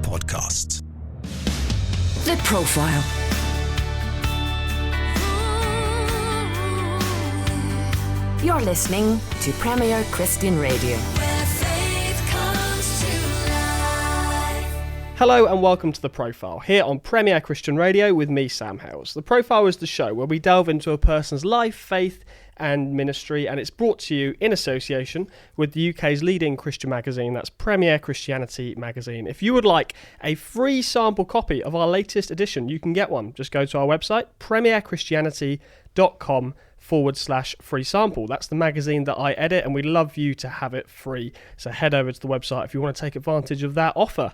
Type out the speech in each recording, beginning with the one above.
podcasts. The Profile. You're listening to Premier Christian Radio. Where faith comes to life. Hello and welcome to The Profile, here on Premier Christian Radio with me, Sam Hales. The Profile is the show where we delve into a person's life, faith and ministry, and it's brought to you in association with the UK's leading Christian magazine, that's Premier Christianity magazine. If you would like a free sample copy of our latest edition, you can get one. Just go to our website, premierchristianity.com/free sample. That's the magazine that I edit, and we'd love you to have it free. So head over to the website if you want to take advantage of that offer.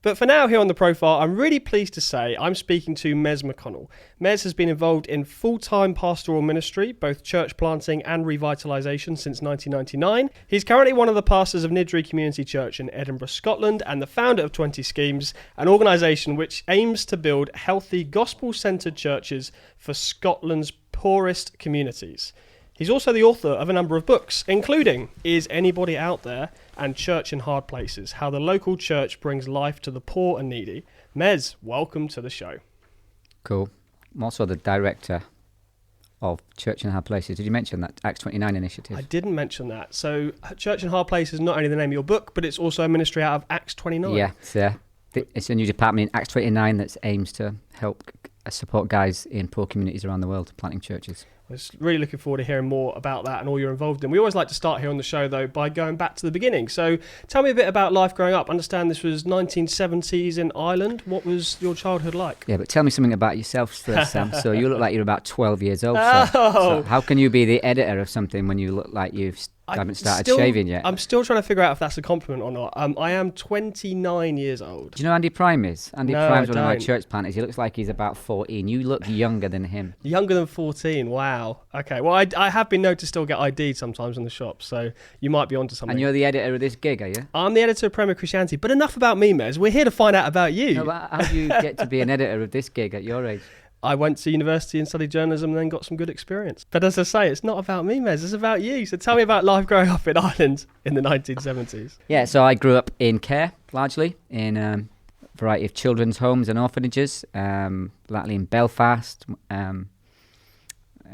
But for now, here on The Profile, I'm really pleased to say I'm speaking to Mez Mcconnell. Mez has been involved in full-time pastoral ministry, both church planting and revitalisation, since 1999. He's currently one of the pastors of Niddry Community Church in Edinburgh, Scotland, and the founder of 20 Schemes, an organisation which aims to build healthy, gospel-centred churches for Scotland's poorest communities. He's also the author of a number of books, including Is Anybody Out There? And Church in Hard Places, How the Local Church Brings Life to the Poor and Needy. Mez, welcome to the show. Cool. I'm also the director of Church in Hard Places. Did you mention that Acts 29 initiative? I didn't mention that. So Church in Hard Places is not only the name of your book, but it's also a ministry out of Acts 29. Yeah, it's a new department in Acts 29 that aims to help support guys in poor communities around the world planting churches. I was really looking forward to hearing more about that and all you're involved in. We always like to start here on the show, though, by going back to the beginning. So tell me a bit about life growing up. I understand this was 1970s in Ireland. What was your childhood like? Yeah, but tell me something about yourself first, Sam. So you look like you're about 12 years old. So how can you be the editor of something when you look like you haven't started shaving yet? I'm still trying to figure out if that's a compliment or not. I am 29 years old. Do you know who Andy Prime is? Andy Prime's one of my don't. church planters. He looks like he's about 14. You look younger than him. Younger than 14, wow. Okay, well, I have been known to still get ID'd sometimes in the shop, so you might be onto something. And you're the editor of this gig, are you? I'm the editor of Premier Christianity, but enough about me, Mez. We're here to find out about you. No, but how do you get to be an editor of this gig at your age? I went to university and studied journalism and then got some good experience. But as I say, it's not about me, Mez. It's about you. So tell me about life growing up in Ireland in the 1970s. Yeah, so I grew up in care, largely, in a variety of children's homes and orphanages, latterly in Belfast.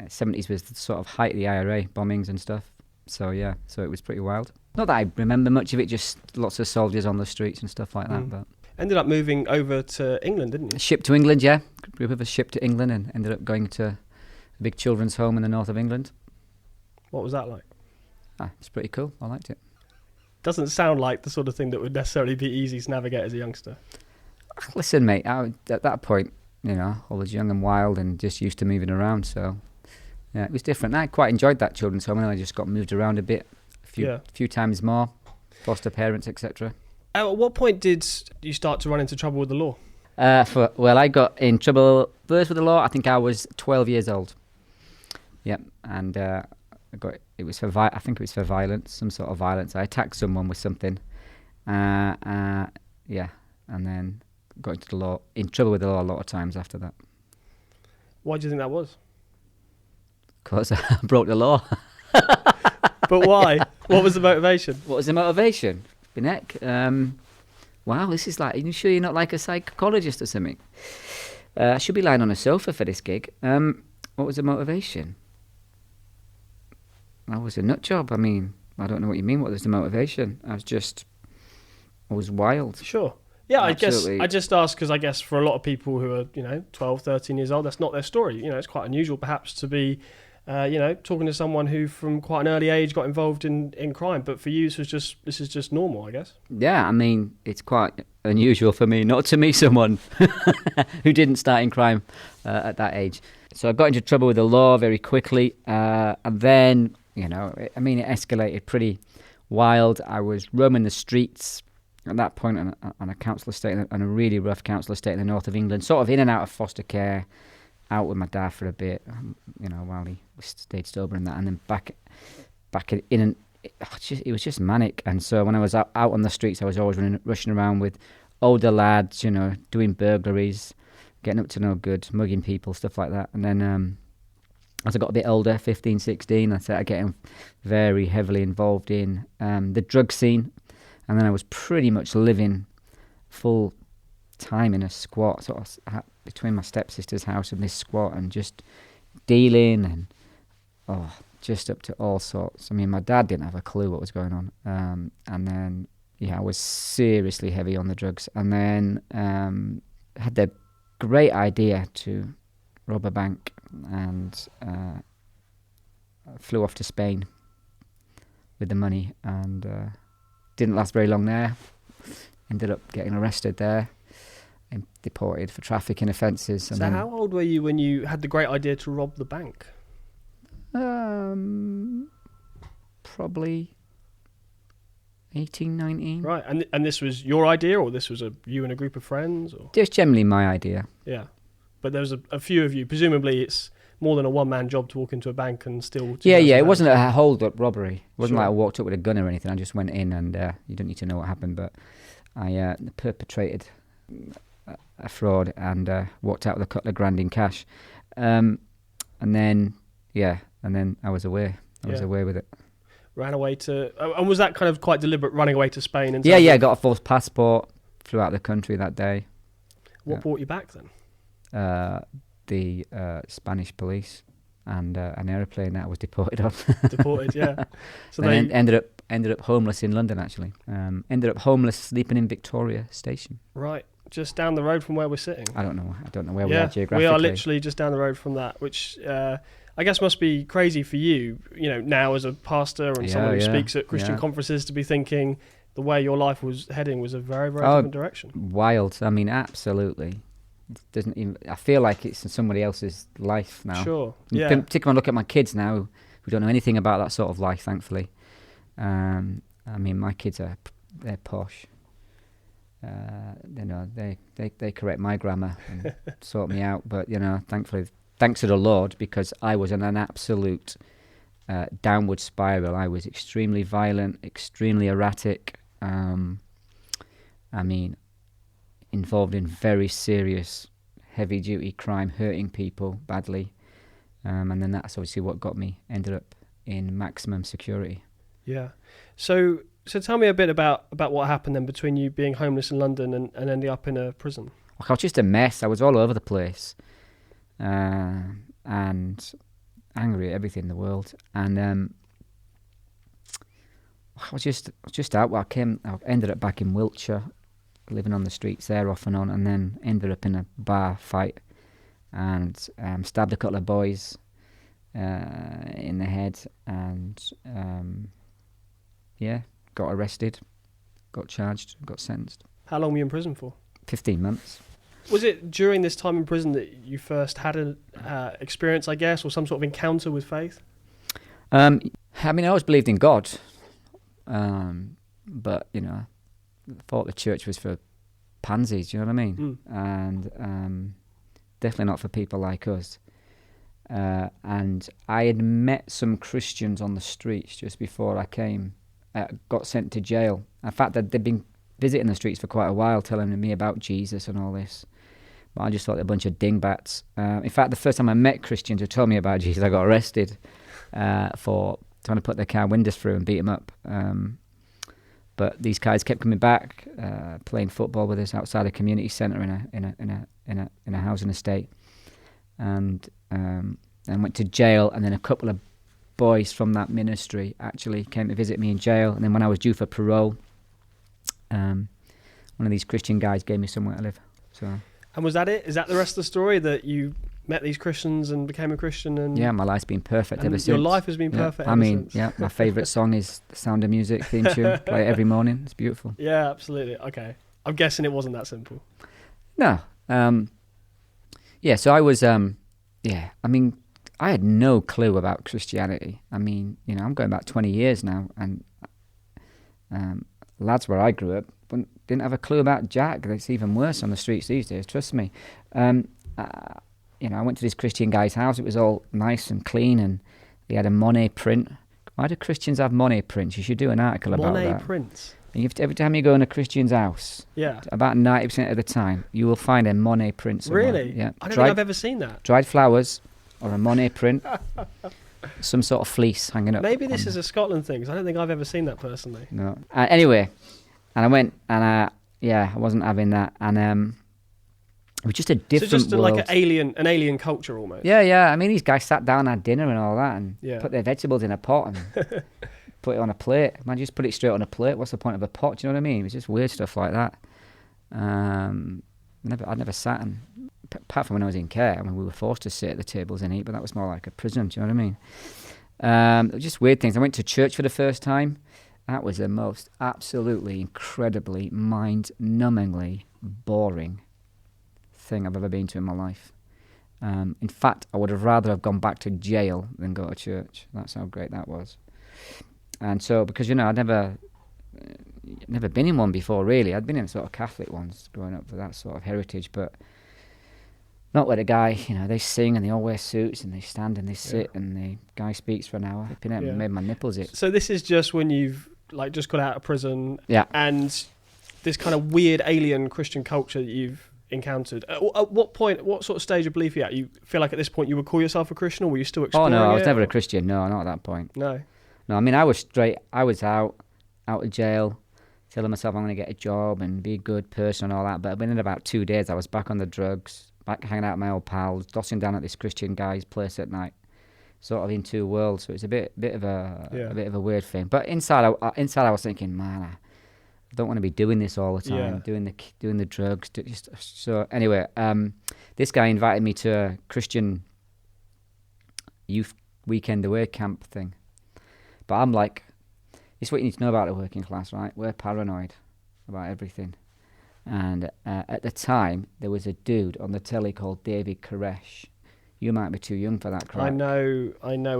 70s was the sort of height of the IRA bombings and stuff. So yeah, so it was pretty wild. Not that I remember much of it, just lots of soldiers on the streets and stuff like that. But ended up moving over to England, didn't you? Shipped to England, yeah. Group of us shipped to England and ended up going to a big children's home in the north of England. What was that like? It's pretty cool. I liked it. Doesn't sound like the sort of thing that would necessarily be easy to navigate as a youngster. Listen, mate, at that point, I was young and wild and just used to moving around, so yeah, it was different. I quite enjoyed that children's home, and I just got moved around a bit, a few times more, foster parents, etc. At what point did you start to run into trouble with the law? I got in trouble first with the law. I think I was 12 years old. Yep, and I think it was for violence, some sort of violence. I attacked someone with something. And then got in trouble with the law a lot of times after that. Why do you think that was? Because I broke the law. But why? What was the motivation? Binek. Wow, this is like, are you sure you're not like a psychologist or something? I should be lying on a sofa for this gig. What was the motivation? I was a nut job. I mean, I don't know what you mean. What was the motivation? I was wild. Sure. Yeah, Absolutely. I just asked because I guess for a lot of people who are, 12, 13 years old, that's not their story. It's quite unusual perhaps to be, talking to someone who from quite an early age got involved in crime. But for you, this is just normal, I guess. Yeah, I mean, it's quite unusual for me not to meet someone who didn't start in crime at that age. So I got into trouble with the law very quickly. And then, it escalated pretty wild. I was roaming the streets at that point on a council estate, on a really rough council estate in the north of England, sort of in and out of foster care, out with my dad for a bit, while he stayed sober and that, and then back in, and it was just manic. And so when I was out on the streets, I was always rushing around with older lads, doing burglaries, getting up to no good, mugging people, stuff like that. And then as I got a bit older, 15, 16, I started getting very heavily involved in the drug scene. And then I was pretty much living full time in a squat, between my stepsister's house and this squat, and just dealing and just up to all sorts. I mean, my dad didn't have a clue what was going on. And then, I was seriously heavy on the drugs. And then had the great idea to rob a bank, and flew off to Spain with the money, and didn't last very long there. Ended up getting arrested there and deported for trafficking offences. So how old were you when you had the great idea to rob the bank? Probably 18, 19. Right, and this was your idea, or this was you and a group of friends? Or? Just generally my idea. Yeah, but there was a few of you. Presumably it's more than a one-man job to walk into a bank and steal. Yeah, it wasn't a hold-up robbery. It wasn't Sure. like I walked up with a gun or anything. I just went in, and you don't need to know what happened, but I perpetrated a fraud and walked out with a couple of grand in cash. And then I was away. I was away with it. Ran away to... and was that kind of quite deliberate, running away to Spain? And Yeah, got a false passport, flew out of the country that day. What brought you back then? The Spanish police and an aeroplane that I was deported on. Deported, yeah. So and then ended up homeless in London, actually. Ended up homeless, sleeping in Victoria Station. Right, just down the road from where we're sitting. I don't know where we are geographically. We are literally just down the road from that, which I guess must be crazy for you, now as a pastor and someone who speaks at Christian conferences, to be thinking the way your life was heading was a very, very different direction. Wild. I mean, absolutely. It doesn't even. I feel like it's in somebody else's life now. Sure. Yeah. Particularly when I look at my kids now, who don't know anything about that sort of life, thankfully. I mean, my kids they're posh. They correct my grammar and sort me out. But thankfully, thanks to the Lord, because I was in an absolute downward spiral. I was extremely violent, extremely erratic. Involved in very serious, heavy-duty crime, hurting people badly. And then that's obviously what got me, ended up in maximum security. Yeah. So tell me a bit about what happened then between you being homeless in London and ending up in a prison. I was just a mess. I was all over the place. And angry at everything in the world. And I was just out. I ended up back in Wiltshire, living on the streets there off and on, and then ended up in a bar fight and stabbed a couple of boys in the head, and got arrested, got charged, got sentenced. How long were you in prison for? 15 months. Was it during this time in prison that you first had an experience, I guess, or some sort of encounter with faith? I always believed in God, but thought the church was for pansies, you know what I mean? And definitely not for people like us. And I had met some Christians on the streets just before I got sent to jail. In fact, they'd been visiting the streets for quite a while, telling me about Jesus and all this. But I just thought they're a bunch of dingbats. In fact, the first time I met Christians who told me about Jesus, I got arrested for trying to put their car windows through and beat them up. But these guys kept coming back, playing football with us outside a community centre in a housing estate, and went to jail. And then a couple of boys from that ministry actually came to visit me in jail. And then when I was due for parole, one of these Christian guys gave me somewhere to live. So. And was that it? Is that the rest of the story, that you met these Christians and became a Christian? And yeah, my life's been perfect ever since. Your life has been perfect ever since. Yeah, my favourite song is The Sound of Music theme tune. Play it every morning. It's beautiful. Yeah, absolutely. Okay. I'm guessing it wasn't that simple. No. So I was, I had no clue about Christianity. I'm going back 20 years now, and lads where I grew up didn't have a clue about Jack. It's even worse on the streets these days, trust me. I went to this Christian guy's house. It was all nice and clean, and they had a Monet print. Why do Christians have Monet prints? You should do an article about that. Monet prints? And every time you go in a Christian's house, about 90% of the time, you will find a Monet print somewhere. Really? Yeah. I don't think I've ever seen that. Dried flowers or a Monet print, some sort of fleece hanging up. Maybe this is a Scotland thing, because I don't think I've ever seen that personally. No. Anyway, and I went, and I wasn't having that. And It was just a different So just world. like an alien culture almost. Yeah. I mean, these guys sat down, had dinner and all that, and Yeah. put their vegetables in a pot and put it on a plate. Man, just put it straight on a plate. What's the point of a pot? Do you know what I mean? It was just weird stuff like that. I'd never sat and, apart from when I was in care, I mean, we were forced to sit at the tables and eat, but that was more like a prison. Do you know what I mean? Just weird things. I went to church for the first time. That was the most absolutely incredibly mind-numbingly boring thing I've ever been to in my life. In fact, I would have rather have gone back to jail than go to church. That's how great that was. And so, because, you know, I'd never been in one before, really. I'd been in sort of Catholic ones growing up for that sort of heritage, but not where the guy, you know, they sing and they all wear suits and they stand and they sit and the guy speaks for an hour. Flipping out and made my nipples itch. So this is just when you've like just got out of prison, and this kind of weird alien Christian culture that you've encountered. At what point, what sort of stage of belief are you at? You feel like at this point you would call yourself a Christian, or were you still exploring? Oh no, I was it, never or? a Christian. No, not at that point. No. I mean, I was straight. I was out of jail, telling myself I'm going to get a job and be a good person and all that. But within about 2 days, I was back on the drugs, back hanging out with my old pals, dossing down at this Christian guy's place at night, sort of in two worlds. So it's a bit of a weird thing. But inside I was thinking, man, I don't want to be doing this all the time, doing the drugs. So anyway, this guy invited me to a Christian youth weekend away camp thing. But I'm like, this is what you need to know about the working class, right? We're paranoid about everything. And at the time, there was a dude on the telly called David Koresh. You might be too young for that crap. I know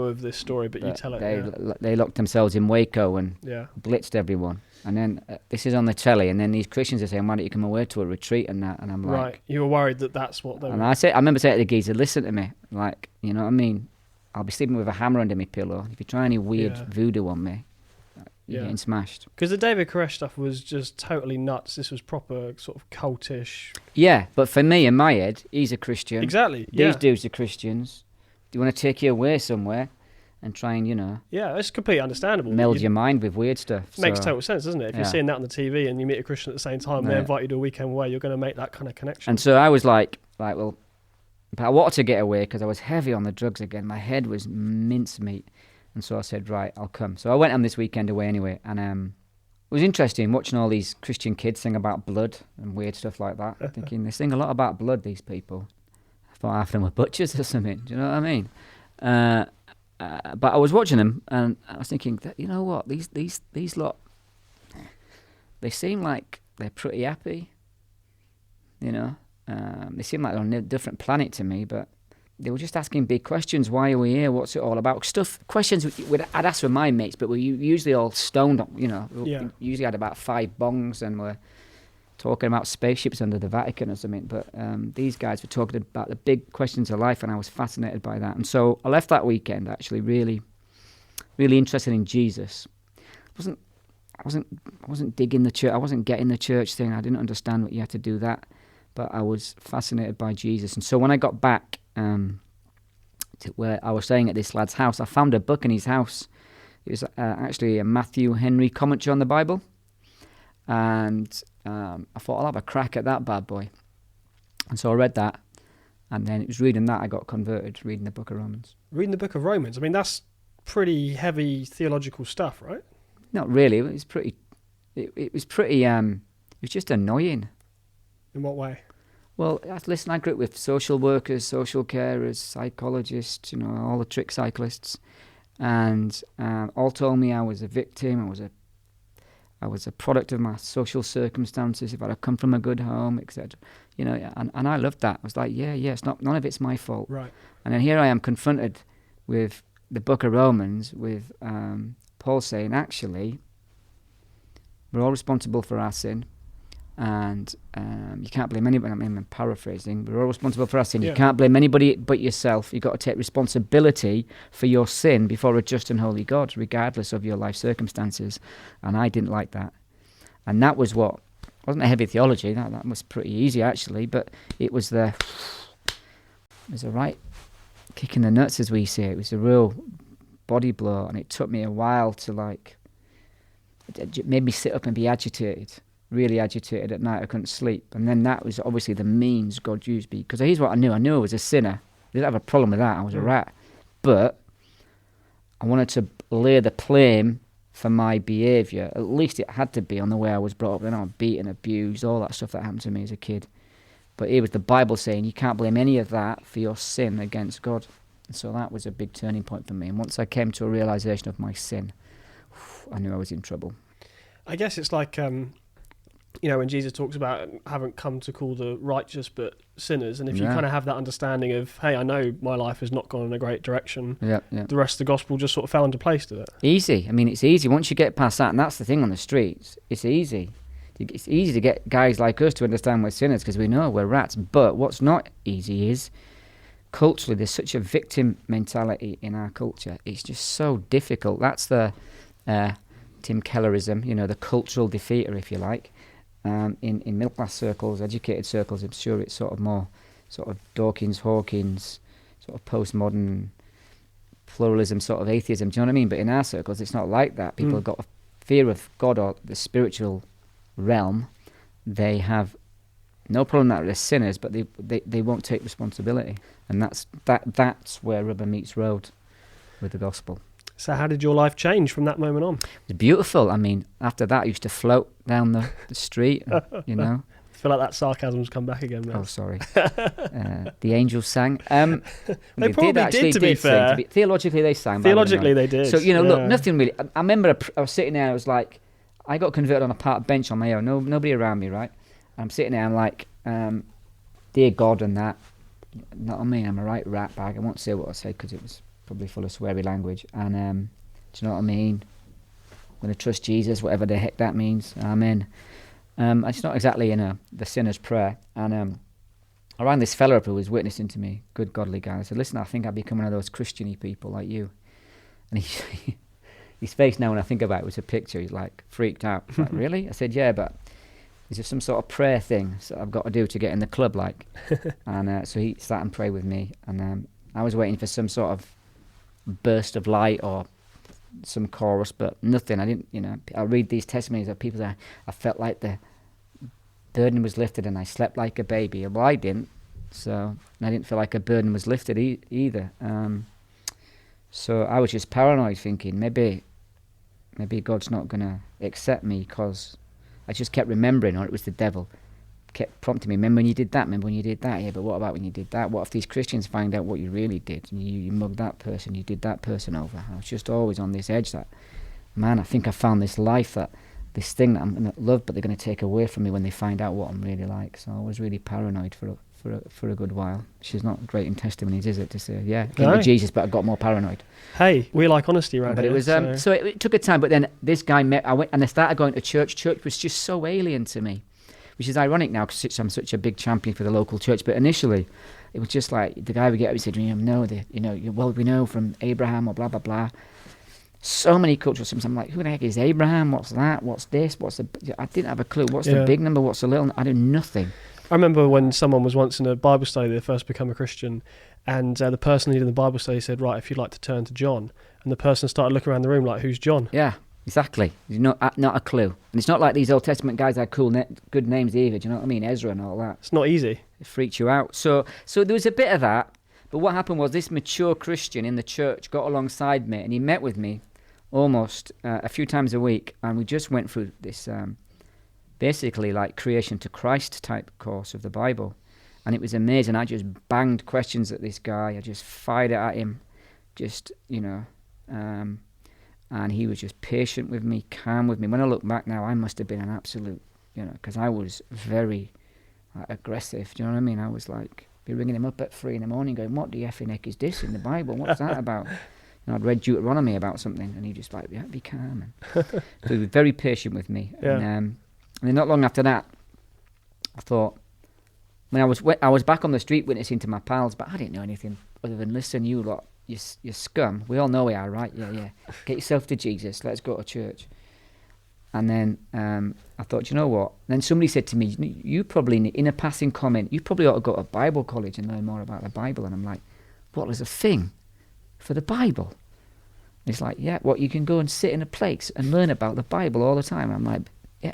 of this story, but you tell it. They locked themselves in Waco and blitzed everyone. And then this is on the telly, and then these Christians are saying, why don't you come away to a retreat and that? And I'm like... Right, you were worried that's what they were... And I remember saying to the geezer, listen to me, like, you know what I mean? I'll be sleeping with a hammer under my pillow. If you try any weird voodoo on me, you're getting smashed. Because the David Koresh stuff was just totally nuts. This was proper sort of cultish. Yeah, but for me, in my head, he's a Christian. Exactly, These dudes are Christians. Do you want to take you away somewhere and try and, you know... Yeah, it's completely understandable. Meld your mind with weird stuff. Makes total sense, doesn't it? If you're seeing that on the TV and you meet a Christian at the same time, they invite you to a weekend away, you're going to make that kind of connection. And so I was like, well... But I wanted to get away because I was heavy on the drugs again. My head was mincemeat. And so I said, right, I'll come. So I went on this weekend away anyway. And it was interesting watching all these Christian kids sing about blood and weird stuff like that. Thinking, they sing a lot about blood, these people. I thought half of them were butchers or something. Do you know what I mean? But I was watching them and I was thinking, you know what? These lot, they seem like they're pretty happy. You know? They seem like they're on a different planet to me, but they were just asking big questions. Why are we here? What's it all about? Questions I'd ask with my mates, but we're usually all stoned, you know. We usually had about 5 bongs and we're talking about spaceships under the Vatican or something. But these guys were talking about the big questions of life, and I was fascinated by that. And so I left that weekend actually really, really interested in Jesus. I wasn't digging the church. I wasn't getting the church thing. I didn't understand what you had to do that. But I was fascinated by Jesus. And so when I got back to where I was staying at this lad's house, I found a book in his house. It was actually a Matthew Henry commentary on the Bible. And I thought, I'll have a crack at that bad boy. And so I read that. And then it was reading that I got converted, reading the book of Romans. Reading the book of Romans? I mean, that's pretty heavy theological stuff, right? Not really. It was pretty... It was just annoying. In what way? Well, listen, I grew up with social workers, social carers, psychologists, you know, all the trick cyclists, and all told me I was a victim. I was a product of my social circumstances. If I'd have come from a good home, etc., you know, and I loved that. I was like, it's not, none of it's my fault. Right. And then here I am confronted with the Book of Romans, with Paul saying, actually, we're all responsible for our sin. And you can't blame anybody. I mean, I'm paraphrasing. We're all responsible for our sin. You can't blame anybody but yourself. You've got to take responsibility for your sin before a just and holy God, regardless of your life circumstances. And I didn't like that. And that was wasn't a heavy theology. That was pretty easy, actually. But it was a right kick in the nuts, as we say. It was a real body blow. And it took me a while to, it made me sit up and be agitated. really agitated at night. I couldn't sleep. And then that was obviously the means God used me. Because here's what I knew. I knew I was a sinner. I didn't have a problem with that. I was a rat. But I wanted to lay the blame for my behaviour. At least it had to be on the way I was brought up. You know, beaten, abused, all that stuff that happened to me as a kid. But here was the Bible saying you can't blame any of that for your sin against God. And so that was a big turning point for me. And once I came to a realisation of my sin, I knew I was in trouble. I guess it's like, when Jesus talks about haven't come to call the righteous but sinners, and if you kind of have that understanding of, hey, I know my life has not gone in a great direction, the rest of the gospel just sort of fell into place to it. Easy. I mean, it's easy. Once you get past that, and that's the thing on the streets, it's easy. It's easy to get guys like us to understand we're sinners because we know we're rats. But what's not easy is, culturally, there's such a victim mentality in our culture. It's just so difficult. That's the Tim Kellerism, the cultural defeater, if you like. In middle class circles, educated circles, I'm sure it's sort of more sort of Dawkins, Hawkins, sort of postmodern pluralism, sort of atheism. Do you know what I mean? But in our circles, it's not like that. People have got a fear of God or the spiritual realm. They have no problem that they're sinners, but they won't take responsibility, and that's where rubber meets road with the gospel. So how did your life change from that moment on? It was beautiful. I mean, after that, I used to float down the street, and, I feel like that sarcasm's come back again, man. Oh, sorry. The angels sang. They probably did, to be fair. Theologically, they sang. Theologically, they did. So, look, nothing really. I remember I was sitting there, I was like, I got converted on a park bench on my own, nobody around me, right? I'm sitting there, I'm like, dear God and that. Not on me, I'm a right rat bag. I won't say what I said because it was probably full of sweary language. And do you know what I mean? I'm going to trust Jesus, whatever the heck that means. Amen. It's not exactly, the sinner's prayer. And I rang this fella up who was witnessing to me, good godly guy. I said, listen, I think I've become one of those Christian-y people like you. And his face now when I think about it was a picture. He's like freaked out. Like, really? I said, yeah, but is there some sort of prayer thing that I've got to do to get in the club, like? And so he sat and prayed with me, and I was waiting for some sort of burst of light or some chorus, but nothing. I didn't, I read these testimonies of people that I felt like the burden was lifted and I slept like a baby. Well, I didn't, so I didn't feel like a burden was lifted either. So I was just paranoid, thinking maybe God's not going to accept me, because I just kept remembering, or it was the devil kept prompting me, remember when you did that, yeah, but what about when you did that? What if these Christians find out what you really did, and you mugged that person, you did that person over? I was just always on this edge that, man, I think I found this life, this thing that I'm going to love, but they're going to take away from me when they find out what I'm really like. So I was really paranoid for a good while. Which is not great in testimonies, is it, to say, yeah, came to Jesus, but I got more paranoid. Hey, we like honesty around here. But it was, so it took a time, but then this guy I went, and I started going to church. Church was just so alien to me, which is ironic now because I'm such a big champion for the local church. But initially, it was just like the guy would get up and said, we know from Abraham or blah, blah, blah. So many cultural systems. I'm like, who the heck is Abraham? What's that? What's this? I didn't have a clue. What's the big number? What's the little? I knew nothing. I remember when someone was once in a Bible study, they first become a Christian, and the person leading the Bible study said, right, if you'd like to turn to John. And the person started looking around the room like, who's John? Yeah, exactly. Not a clue. And it's not like these Old Testament guys had cool, good names either. Do you know what I mean? Ezra and all that. It's not easy. It freaks you out. So there was a bit of that. But what happened was this mature Christian in the church got alongside me, and he met with me almost a few times a week, and we just went through this basically like creation to Christ type course of the Bible, and it was amazing. I just banged questions at this guy. I just fired it at him, and he was just patient with me, calm with me. When I look back now, I must have been an absolute, because I was very aggressive. Do you know what I mean? I was like, be ringing him up at 3 a.m. going, what the effing heck is this in the Bible? What's that about? And I'd read Deuteronomy about something, and he just like, yeah, be calm. So he was very patient with me. Yeah. And then not long after that, I thought, when I was back on the street witnessing to my pals, but I didn't know anything other than, listen, you lot, you're scum. We all know we are, right? Yeah. Get yourself to Jesus. Let's go to church. And then I thought, you know what? Then somebody said to me, you probably, in a passing comment, you probably ought to go to Bible college and learn more about the Bible. And I'm like, what, there's a thing for the Bible? And it's like, yeah, what, you can go and sit in a place and learn about the Bible all the time. I'm like, yeah,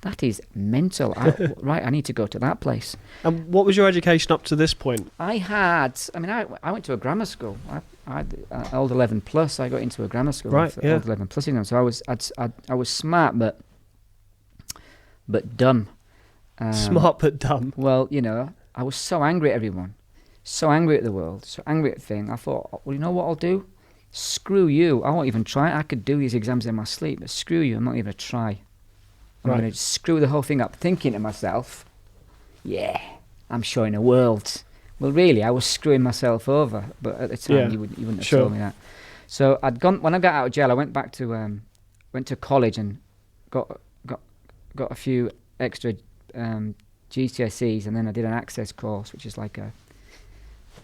That is mental. Right, I need to go to that place. And what was your education up to this point? I went to a grammar school. I had old 11 plus. I got into a grammar school. Right, yeah. Old 11 plus exam. So I was smart, but dumb. Smart but dumb. Well, I was so angry at everyone, so angry at the world, so angry at things. I thought, well, you know what I'll do? Screw you. I won't even try. I could do these exams in my sleep, but screw you. I'm not even going to try. I'm going to screw the whole thing up, thinking to myself, yeah, I'm showing the world. Well, really, I was screwing myself over, but at the time you wouldn't have told me that. So when I got out of jail, I went back to went to college and got a few extra GCSEs, and then I did an access course, which is like a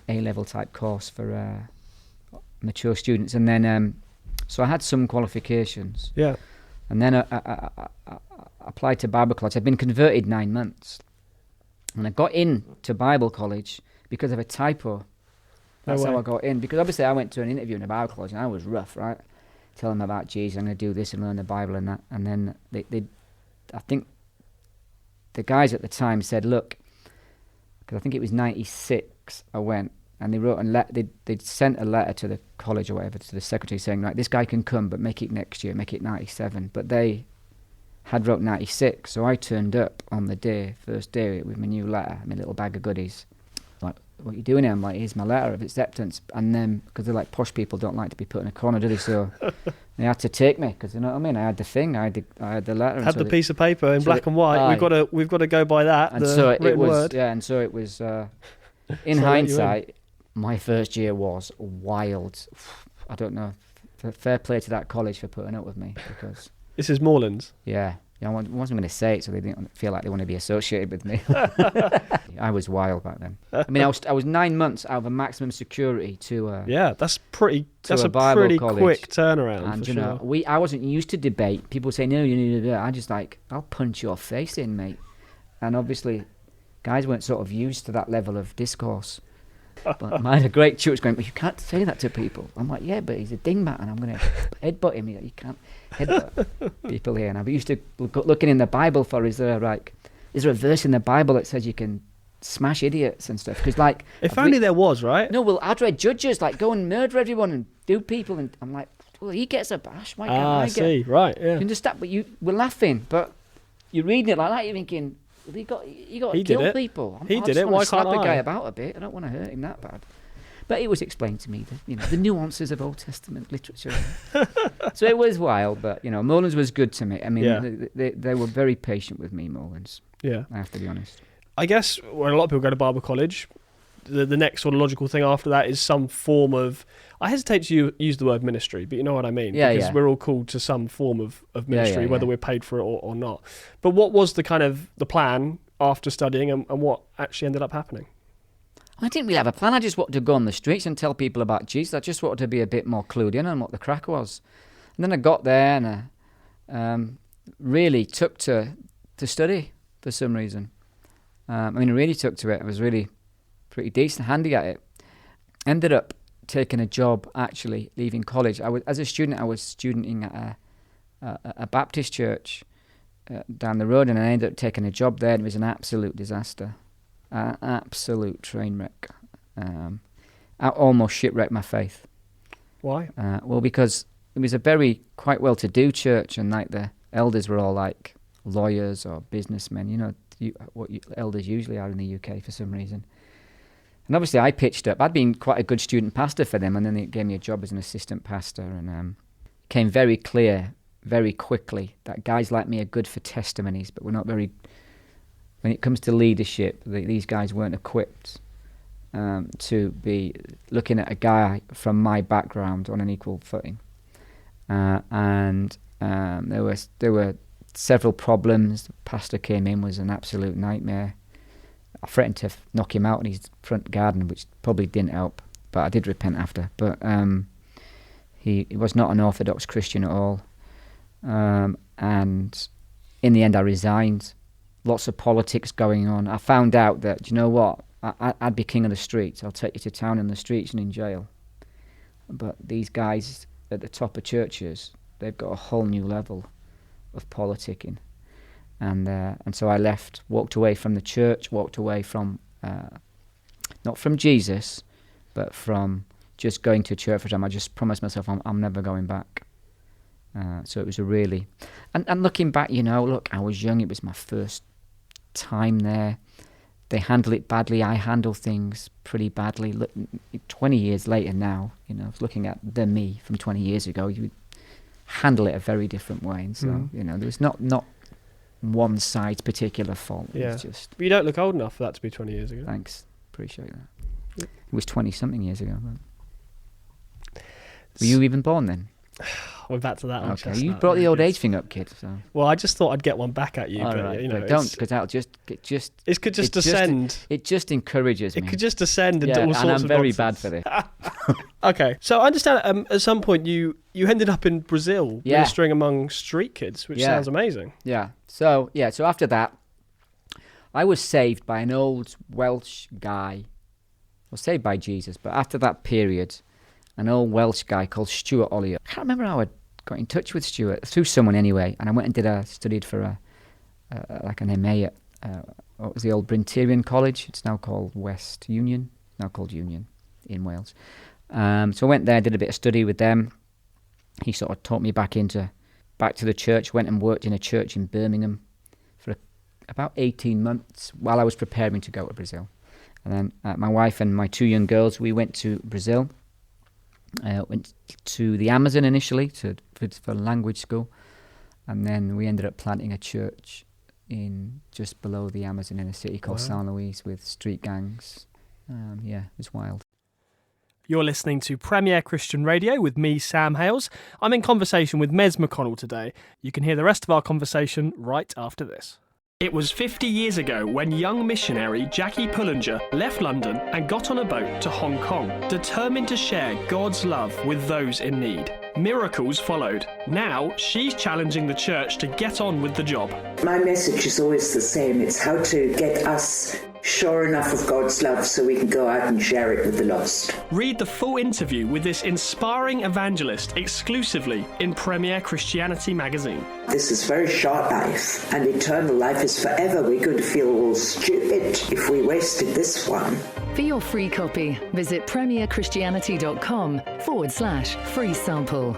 A-level type course for mature students, and then so I had some qualifications. Yeah. And then I applied to Bible college. I'd been converted 9 months, and I got into Bible college because of a typo. That's how I got in. Because obviously I went to an interview in a Bible college, and I was rough, right? Tell them about Jesus, I'm going to do this and learn the Bible and that. And then I think the guys at the time said, look, because I think it was 96 I went, and they wrote they'd sent a letter to the college or whatever, to the secretary, saying, right, this guy can come, but make it next year, make it 97. But they had wrote 96, so I turned up on the first day, with my new letter, my little bag of goodies. Like, what are you doing here? I'm like, here's my letter of acceptance. And then, because they're like, posh people don't like to be put in a corner, do they? So they had to take me, because you know what I mean? I had the thing, I had the letter. Had the piece of paper in black and white. We've got to go by that. And so it was, and so it was. In hindsight, my first year was wild. I don't know. Fair play to that college for putting up with me, because this is Moorlands. Yeah, I wasn't going to say it, so they didn't feel like they want to be associated with me. I was wild back then. I mean, I was 9 months out of a maximum security to. That's pretty. That's a Bible pretty college. Quick turnaround. And for sure. I wasn't used to debate. People say no, you need to do that. I just I'll punch your face in, mate. And obviously, guys weren't sort of used to that level of discourse. But I had a great tutor going, but you can't say that to people. I'm like, yeah, but he's a dingbat, and I'm going to headbutt him. You can't headbutt people here. And I used to looking in the Bible for, is there a verse in the Bible that says you can smash idiots and stuff? Because if only there was, right? No, well, I'd read Judges, go and murder everyone and do people, and I'm like, well, he gets a bash. Why can't I get? See, right, yeah. You understand? But we're laughing, but you're reading it like that, you're thinking, well, he got to kill people. He did it. Why can't slap I? A guy about a bit. I don't want to hurt him that bad. But it was explained to me that the nuances of Old Testament literature. So it was wild, but Mullins was good to me. I mean, they were very patient with me, Mullins. Yeah, I have to be honest. I guess when a lot of people go to Bible college, the next sort of logical thing after that is some form of. I hesitate to use the word ministry, but you know what I mean. Yeah, because we're all called to some form of ministry, whether we're paid for it or not. But what was the plan after studying, and what actually ended up happening? I didn't really have a plan. I just wanted to go on the streets and tell people about Jesus. I just wanted to be a bit more clued in on what the crack was. And then I got there and I really took to study for some reason. I really took to it. I was really pretty decent, handy at it. Ended up taking a job, actually, leaving college. As a student, I was studenting at a Baptist church down the road, and I ended up taking a job there, and it was an absolute disaster. An absolute train wreck. I almost shipwrecked my faith. Why? Well, because it was a quite well-to-do church, and the elders were all lawyers or businessmen, what elders usually are in the UK for some reason. And obviously I pitched up. I'd been quite a good student pastor for them, and then they gave me a job as an assistant pastor, and it became very clear very quickly that guys like me are good for testimonies, but we're not very... When it comes to leadership, these guys weren't equipped to be looking at a guy from my background on an equal footing. And there were several problems. The pastor came in, was an absolute nightmare. I threatened to knock him out in his front garden, which probably didn't help, but I did repent after. But he was not an Orthodox Christian at all. And in the end, I resigned. Lots of politics going on. I found out that, you know what, I'd be king of the streets. I'll take you to town in the streets and in jail. But these guys at the top of churches, they've got a whole new level of politicking. And so I left, walked away from the church, walked away from, not from Jesus, but from just going to church for a time. I just promised myself I'm never going back. So it was a really... And looking back, look, I was young. It was my first time there. They handle it badly. I handle things pretty badly. Look, 20 years later now, looking at the me from 20 years ago, you would handle it a very different way. And so, there was not one side's particular fault. Yeah. It was just... But you don't look old enough for that to be 20 years ago. Thanks. Appreciate that. It was 20-something years ago. Were you even born then? We're back to that. Okay, you brought the old age thing up, kid. So. Well, I just thought I'd get one back at you, but don't, because that'll it could just descend. It just encourages me. It could just descend into all sorts of and I'm very nonsense. bad for this. Okay, so I understand at some point you ended up in Brazil ministering among street kids, which sounds amazing. Yeah. So after that, I was saved by an old Welsh guy. I was saved by Jesus, but after that period, an old Welsh guy called Stuart Ollier. I can't remember how I got in touch with Stuart, through someone anyway, and I went and studied for an MA at what was the old Brynterian College. It's now called West Union, now called Union in Wales. So I went there, did a bit of study with them. He sort of taught me back to the church, went and worked in a church in Birmingham for about 18 months while I was preparing to go to Brazil. And then my wife and my 2 young girls, we went to Brazil. Went to the Amazon initially for language school, and then we ended up planting a church in just below the Amazon in a city called San Luis with street gangs. It was wild. You're listening to Premier Christian Radio with me, Sam Hales. I'm in conversation with Mez Mcconnell today. You can hear the rest of our conversation right after this. It was 50 years ago when young missionary Jackie Pullinger left London and got on a boat to Hong Kong, determined to share God's love with those in need. Miracles followed. Now she's challenging the church to get on with the job. My message is always the same. It's how to get us sure enough of God's love so we can go out and share it with the lost. Read the full interview with this inspiring evangelist exclusively in Premier Christianity magazine. This is very short life, and eternal life is forever. We're going to feel all stupid if we wasted this one. For your free copy, visit premierchristianity.com/free sample.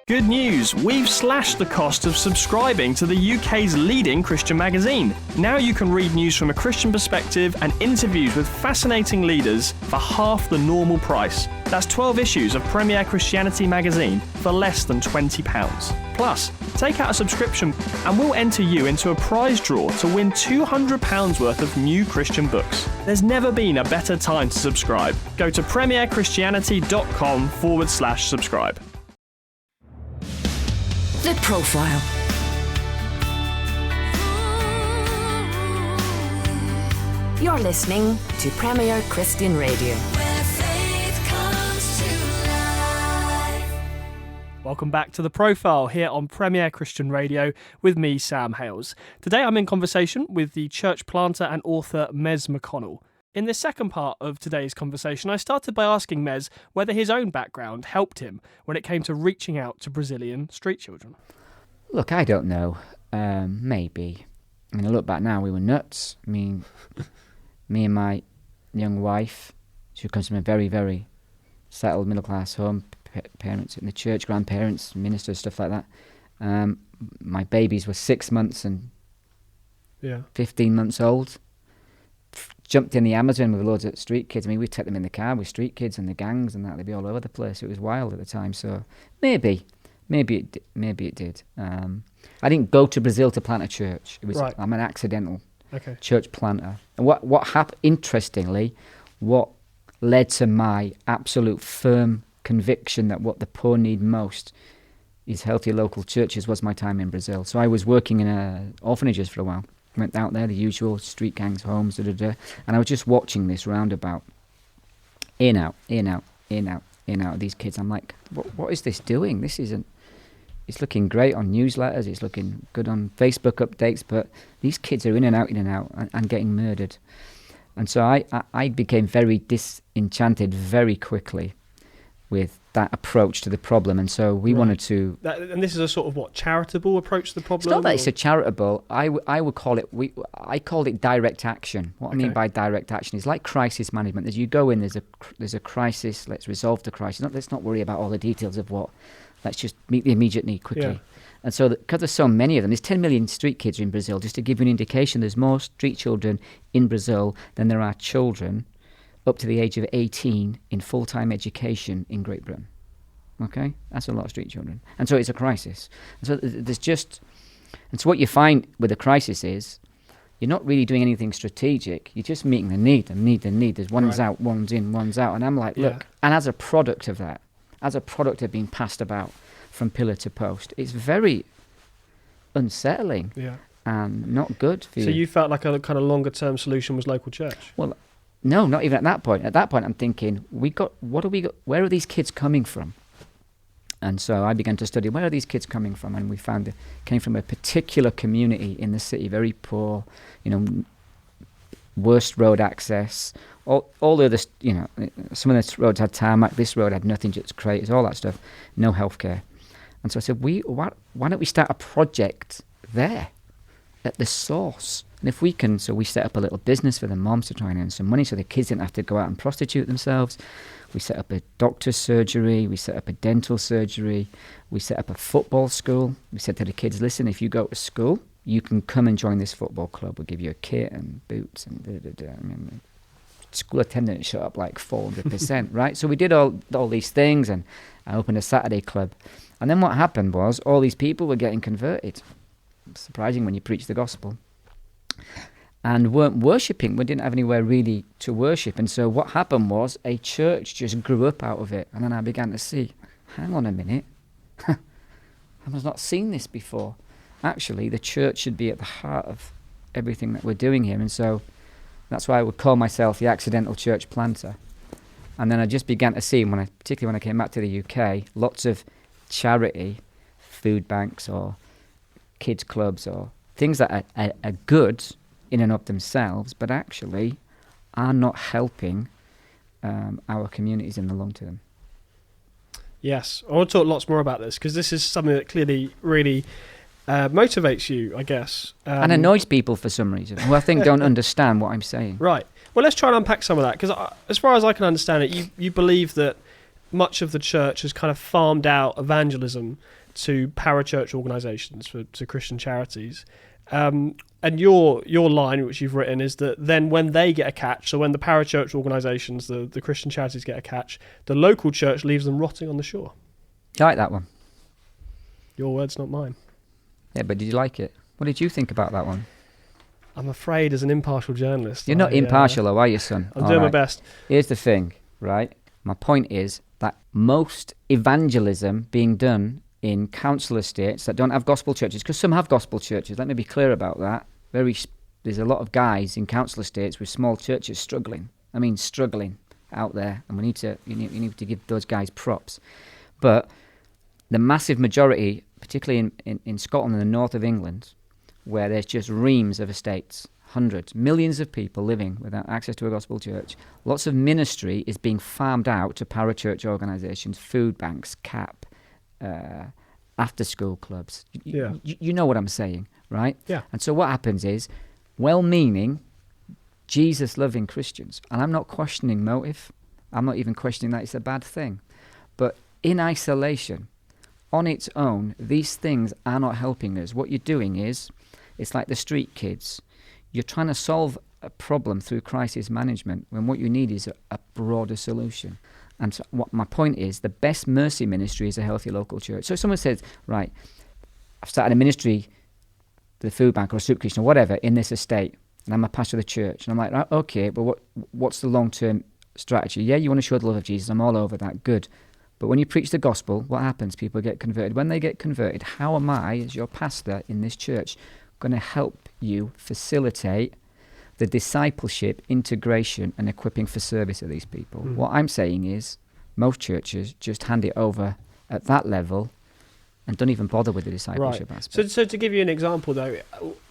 Good news, we've slashed the cost of subscribing to the UK's leading Christian magazine. Now you can read news from a Christian perspective and interviews with fascinating leaders for half the normal price. That's 12 issues of Premier Christianity magazine for less than £20. Plus, take out a subscription and we'll enter you into a prize draw to win £200 worth of new Christian books. There's never been a better time to subscribe. Go to premierchristianity.com/subscribe. The Profile. You're listening to Premier Christian Radio. Where faith comes to life. Welcome back to The Profile here on Premier Christian Radio with me, Sam Hales. Today I'm in conversation with the church planter and author Mez Mcconnell. In this second part of today's conversation, I started by asking Mez whether his own background helped him when it came to reaching out to Brazilian street children. Look, I don't know. Maybe. I look back now, we were nuts. Me and my young wife, who comes from a very, very settled middle-class home, parents in the church, grandparents, ministers, stuff like that. My babies were 6 months and 15 months old. Jumped in the Amazon with loads of street kids. We'd take them in the car with street kids and the gangs and that. They'd be all over the place. It was wild at the time. So maybe it did. I didn't go to Brazil to plant a church. I'm an accidental church planter. And what happened? Interestingly, what led to my absolute firm conviction that what the poor need most is healthy local churches was my time in Brazil. So I was working in orphanages for a while. Went out there, the usual street gangs, homes, and I was just watching this roundabout. In, out, these kids. I'm like, what is this doing? It's looking great on newsletters, it's looking good on Facebook updates, but these kids are in and out, and getting murdered. And so I became very disenchanted very quickly. with that approach to the problem, and so we wanted to. And this is a sort of charitable approach to the problem. It's not that it's a charitable. I would call it. I called it direct action. What I mean by direct action is like crisis management. As you go in, there's a crisis. Let's resolve the crisis. Let's not worry about all the details of what. Let's just meet the immediate need quickly. Yeah. And so, because there's so many of them, there's 10 million street kids in Brazil. Just to give you an indication, there's more street children in Brazil than there are children up to the age of 18 in full-time education in Great Britain. Okay? That's a lot of street children. And so it's a crisis. And so there's just... And so what you find with a crisis is you're not really doing anything strategic. You're just meeting the need. There's one's out, one's in, one's out. And I'm like, look, and as a product of that, as a product of being passed about from pillar to post, it's very unsettling and not good for you. So you felt like a kind of longer-term solution was local church? Well, no, not even at that point. At that point, I'm thinking, where are these kids coming from? And so I began to study, where are these kids coming from? And we found it came from a particular community in the city, very poor, worst road access. All the other, some of the roads had tarmac, this road had nothing, just craters, all that stuff, no healthcare. And so I said, why don't we start a project there at the source? And if we can, so we set up a little business for the moms to try and earn some money so the kids didn't have to go out and prostitute themselves. We set up a doctor's surgery, we set up a dental surgery, we set up a football school. We said to the kids, listen, if you go to school, you can come and join this football club. We'll give you a kit and boots and da-da-da. I mean, school attendance shot up like 400%, right? So we did all these things, and I opened a Saturday club. And then what happened was all these people were getting converted. Surprising when you preach the gospel. And weren't worshipping. We didn't have anywhere really to worship. And so what happened was a church just grew up out of it. And then I began to see, hang on a minute. I've not seen this before. Actually, the church should be at the heart of everything that we're doing here. And so that's why I would call myself the accidental church planter. And then I just began to see, particularly when I came back to the UK, lots of charity, food banks or kids clubs or things that are good in and of themselves, but actually are not helping our communities in the long term. Yes, I want to talk lots more about this because this is something that clearly really motivates you, I guess. And annoys people for some reason, who I think don't understand what I'm saying. Right. Well, let's try and unpack some of that, because as far as I can understand it, you believe that much of the church has kind of farmed out evangelism to parachurch organisations, to Christian charities. And your line, which you've written, is that then when they get a catch, so when the parachurch organisations, the Christian charities get a catch, the local church leaves them rotting on the shore. I like that one. Your words, not mine. Yeah, but did you like it? What did you think about that one? I'm afraid, as an impartial journalist... You're not impartial, though, are you, son? I'm doing my best. Here's the thing, right? My point is that most evangelism being done in council estates that don't have gospel churches, because some have gospel churches, let me be clear about that. There's a lot of guys in council estates with small churches struggling out there, and you need to give those guys props. But the massive majority, particularly in Scotland and the north of England, where there's just reams of estates, hundreds, millions of people living without access to a gospel church, lots of ministry is being farmed out to parachurch organisations, food banks, CAP, after-school clubs. You know what I'm saying, right? Yeah. And so what happens is, well-meaning, Jesus-loving Christians, and I'm not questioning motive, I'm not even questioning that it's a bad thing, but in isolation, on its own, these things are not helping us. What you're doing is, it's like the street kids. You're trying to solve a problem through crisis management when what you need is a broader solution. And so what my point is, the best mercy ministry is a healthy local church. So if someone says, right, I've started a ministry, the food bank or a soup kitchen or whatever in this estate, and I'm a pastor of the church, and I'm like, right, okay, but what's the long-term strategy? Yeah, you want to show the love of Jesus, I'm all over that, good. But when you preach the gospel, what happens? People get converted. When they get converted, how am I, as your pastor in this church, going to help you facilitate the discipleship, integration and equipping for service of these people? What I'm saying is most churches just hand it over at that level and don't even bother with the discipleship Right. aspect. So to give you an example, though,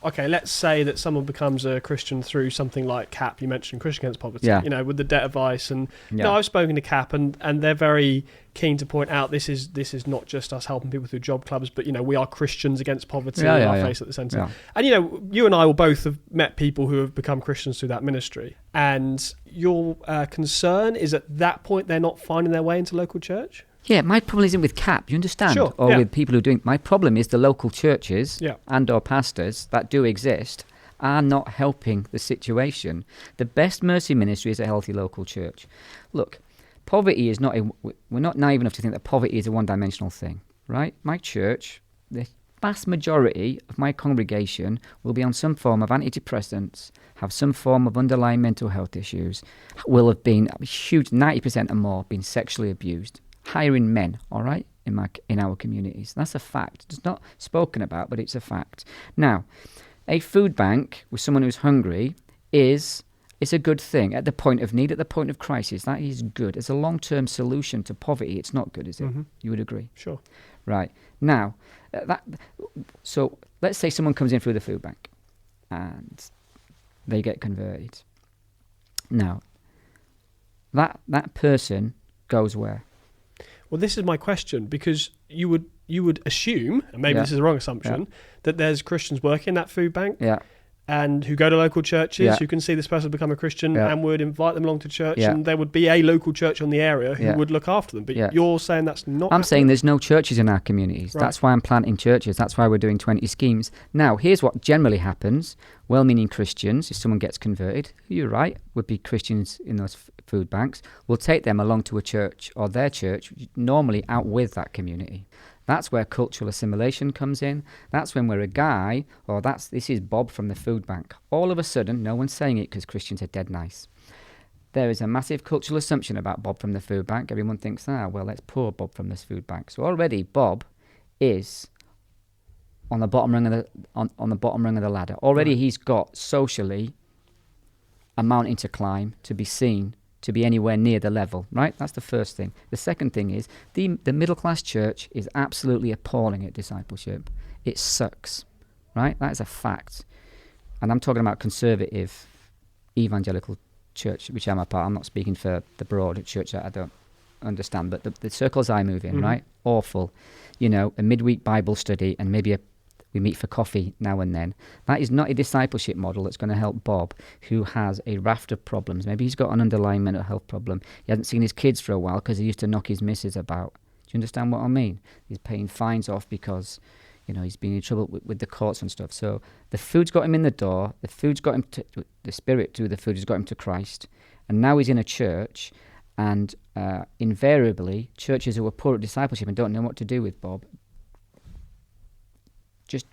okay, let's say that someone becomes a Christian through something like CAP. You mentioned Christian Against Poverty, Yeah. you know, with the debt advice, and you Yeah. know, I've spoken to CAP, and they're very keen to point out this is not just us helping people through job clubs, but you know, we are Christians against poverty. Yeah, yeah, our yeah. face at the centre. Yeah. And you know, you and I will both have met people who have become Christians through that ministry. And your concern is at that point they're not finding their way into local church. Yeah, my problem isn't with CAP, you understand? Sure, Or yeah. with people who are doing... My problem is the local churches Yeah. and or pastors that do exist are not helping the situation. The best mercy ministry is a healthy local church. Look, poverty is not... We're not naive enough to think that poverty is a one-dimensional thing, right? My church, the vast majority of my congregation will be on some form of antidepressants, have some form of underlying mental health issues, will have been a huge 90% or more been sexually abused. Hiring men, all right, in our communities. That's a fact. It's not spoken about, but it's a fact. Now, a food bank with someone who's hungry is a good thing at the point of need, at the point of crisis. That is good. As a long-term solution to poverty, it's not good, is it? Mm-hmm. You would agree? Sure. Right. Now, so let's say someone comes in through the food bank and they get converted. Now, that person goes where? Well, this is my question, because you would assume, and maybe Yeah. this is the wrong assumption, that there's Christians working in that food bank Yeah. and who go to local churches, Yeah. who can see this person become a Christian Yeah. and would invite them along to church, Yeah. and there would be a local church on the area who Yeah. would look after them. But Yeah. you're saying that's not I'm saying there's no churches in our communities. Right. That's why I'm planting churches. That's why we're doing 20 schemes. Now, here's what generally happens. Well-meaning Christians, if someone gets converted, you're right, would be Christians in those food banks, will take them along to a church or their church, normally out with that community. That's where cultural assimilation comes in. That's when we're a guy, or this is Bob from the food bank. All of a sudden, no one's saying it because Christians are dead nice. There is a massive cultural assumption about Bob from the food bank. Everyone thinks, well, let's poor Bob from this food bank. So already Bob is on the bottom rung of the bottom rung of the ladder. Already Right. he's got socially a mountain to climb to be seen, to be anywhere near the level, right? That's the first thing. The second thing is the middle-class church is absolutely appalling at discipleship. It sucks, right? That is a fact. And I'm talking about conservative evangelical church, which I'm a part. I'm not speaking for the broad church that I don't understand, but the circles I move in, right? Awful. You know, a midweek Bible study and maybe we meet for coffee now and then. That is not a discipleship model that's going to help Bob, who has a raft of problems. Maybe he's got an underlying mental health problem. He hasn't seen his kids for a while because he used to knock his missus about. Do you understand what I mean? He's paying fines off because, you know, he's been in trouble with the courts and stuff. So the food's got him in the door. The food's got him the Spirit through the food has got him to Christ. And now he's in a church, and invariably, churches who are poor at discipleship and don't know what to do with Bob just